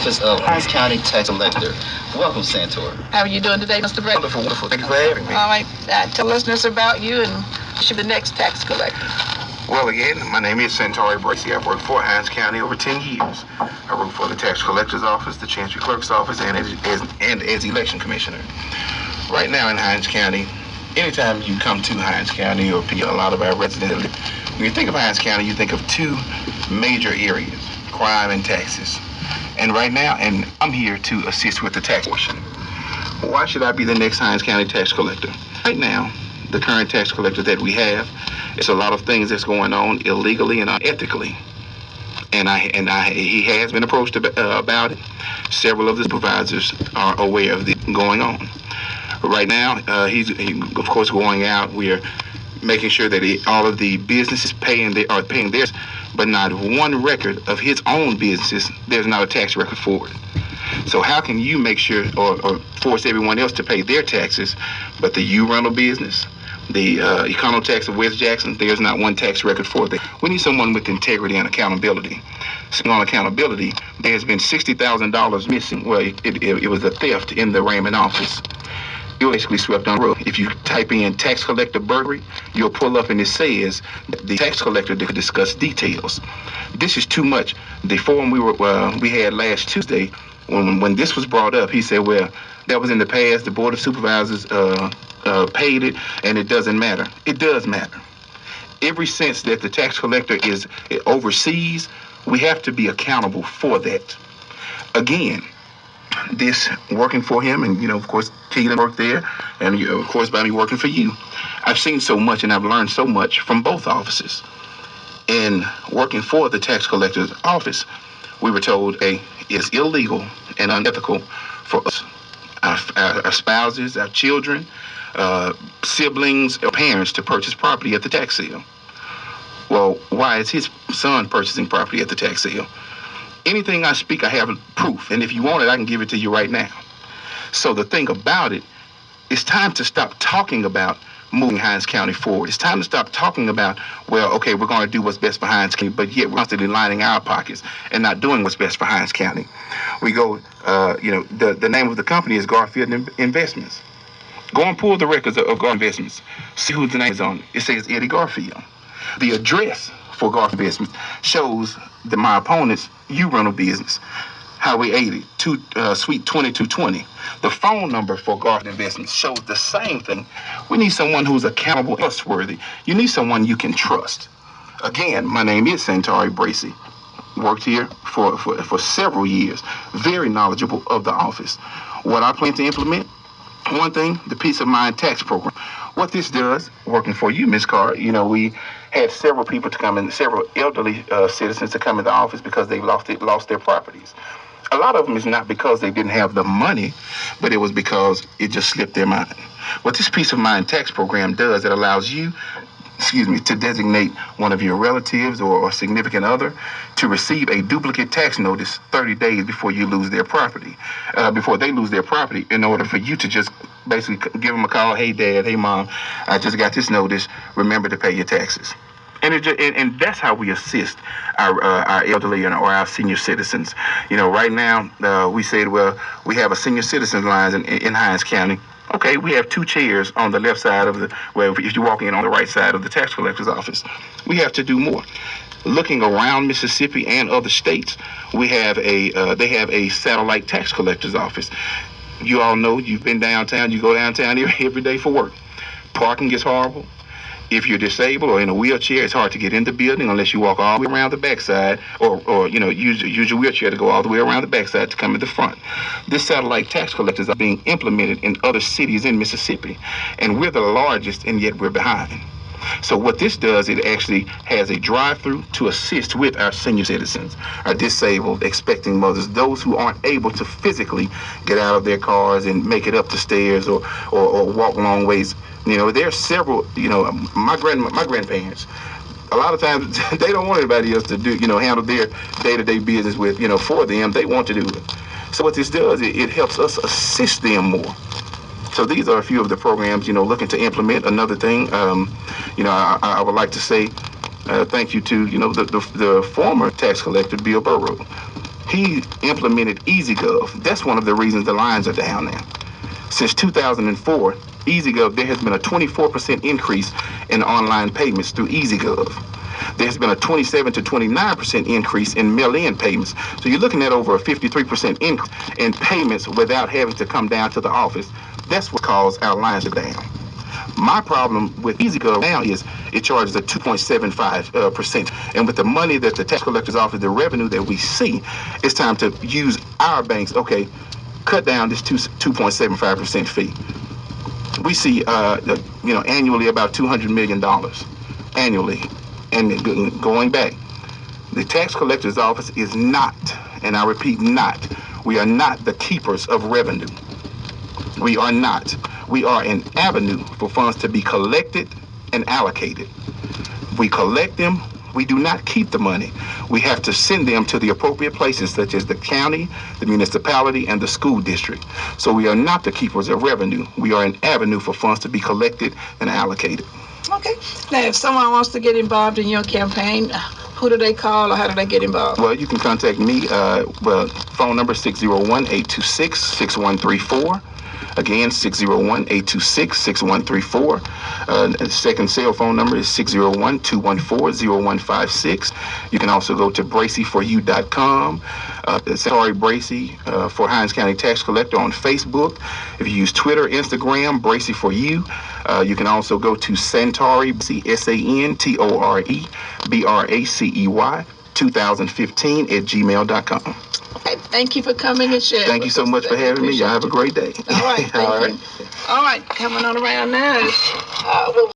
office of Hinds County Tax Collector. Welcome, Santore. How are you doing today, Mr. Bracey? Wonderful, wonderful. Thank you for having me. All right. Tell listeners about you and you're the next tax collector. Well, again, my name is Santore Bracey. I've worked for Hinds County over 10 years. I work for the Tax Collector's Office, the Chancery Clerk's Office, and as Election Commissioner. Right now in Hinds County, anytime you come to Hinds County, or a lot of our residents, when you think of Hinds County, you think of two major areas, crime and taxes. And right now, and I'm here to assist with the tax portion. Why should I be the next Hinds County Tax Collector? Right now, the current tax collector that we have, it's a lot of things that's going on illegally and unethically. And he has been approached about it. Several of the supervisors are aware of it going on. Right now, he's of course going out. We're making sure that all of the businesses are paying theirs, but not one record of his own businesses, there's not a tax record for it. So how can you make sure or force everyone else to pay their taxes, but the U-rental business, the econo tax of West Jackson, there's not one tax record for that. We need someone with integrity and accountability. So on accountability, there's been $60,000 missing. Well, it was a theft in the Raymond office. It was basically swept under the rug. If you type in tax collector burglary, you'll pull up and it says the tax collector to discuss details. This is too much. The forum we had last Tuesday, when this was brought up, he said, well, that was in the past. The Board of Supervisors paid it, and it doesn't matter. It does matter. Every cent that the tax collector is oversees, we have to be accountable for that. Again, this working for him, and of course Keelan worked there, and of course by me working for you, I've seen so much and I've learned so much from both offices. And working for the tax collector's office, we were told it's illegal and unethical for us, our spouses, our children, siblings, or parents to purchase property at the tax sale. Well, why is his son purchasing property at the tax sale? Anything I speak, I have proof. And if you want it, I can give it to you right now. So the thing about it, it's time to stop talking about moving Hinds County forward. It's time to stop talking about, well, okay, we're going to do what's best for Hinds County, but yet we're constantly lining our pockets and not doing what's best for Hinds County. We go, the name of the company is Garfield Investments. Go and pull the records of Garfield Investments. See who the name is on it. It says Eddie Garfield. The address for Garfield Investments shows my opponent's U-rental business, Highway 80, Suite 2220. The phone number for Garfield Investments shows the same thing. We need someone who's accountable and trustworthy. You need someone you can trust. Again, my name is Santore Bracey. Worked here for several years. Very knowledgeable of the office. What I plan to implement, one thing, the Peace of Mind tax program. What this does, working for you, Ms. Carr, we had several people to come in, several elderly citizens to come in the office because they lost their properties. A lot of them is not because they didn't have the money, but it was because it just slipped their mind. What this Peace of Mind tax program does, it allows you, to designate one of your relatives or significant other to receive a duplicate tax notice 30 days before you lose their property, before they lose their property, in order for you to just basically give them a call. Hey, Dad, hey, Mom, I just got this notice. Remember to pay your taxes. And that's how we assist our elderly or our senior citizens. Right now, we said, well, we have a senior citizens line in Hinds County. Okay, we have two chairs on the left side of if you walk in on the right side of the tax collector's office. We have to do more. Looking around Mississippi and other states, they have a satellite tax collector's office. You all know, you've been downtown, you go downtown every day for work. Parking is horrible. If you're disabled or in a wheelchair, it's hard to get in the building unless you walk all the way around the backside or use your wheelchair to go all the way around the backside to come in the front. This satellite tax collectors are being implemented in other cities in Mississippi, and we're the largest, and yet we're behind. So what this does, it actually has a drive-through to assist with our senior citizens, our disabled, expecting mothers, those who aren't able to physically get out of their cars and make it up the stairs or walk long ways. There are several, my grandparents, a lot of times they don't want anybody else to do, handle their day-to-day business with, for them. They want to do it. So what this does, it helps us assist them more. So these are a few of the programs, looking to implement. Another thing, I would like to say thank you to, the former tax collector, Bill Burrow. He implemented EasyGov. That's one of the reasons the lines are down now. Since 2004, EasyGov, there has been a 24% increase in online payments through EasyGov. There's been a 27 to 29% increase in mail-in payments. So you're looking at over a 53% increase in payments without having to come down to the office. That's what caused our lines to go down. My problem with EasyGov now is it charges a 2.75%. And with the money that the tax collector's office, the revenue that we see, it's time to use our banks. Okay, cut down this 2.75% fee. We see, annually about $200 million annually. And going back, the tax collector's office is not, and I repeat, not, we are not the keepers of revenue. We are not. We are an avenue for funds to be collected and allocated. We collect them. We do not keep the money. We have to send them to the appropriate places, such as the county, the municipality, and the school district. So we are not the keepers of revenue. We are an avenue for funds to be collected and allocated. Okay. Now, if someone wants to get involved in your campaign, who do they call or how do they get involved? Well, you can contact me. Phone number 601-826-6134. Again, 601-826-6134. The second cell phone number is 601-214-0156. You can also go to braceyforyou.com. Santore Bracey for Hinds County Tax Collector on Facebook. If you use Twitter, Instagram, Bracey for You. You can also go to Santore, SANTORE BRACEY 2015 @gmail.com. Okay, thank you for coming and sharing. Thank you so much for having me. Y'all have a great day. All right, thank you. All right, coming on around now.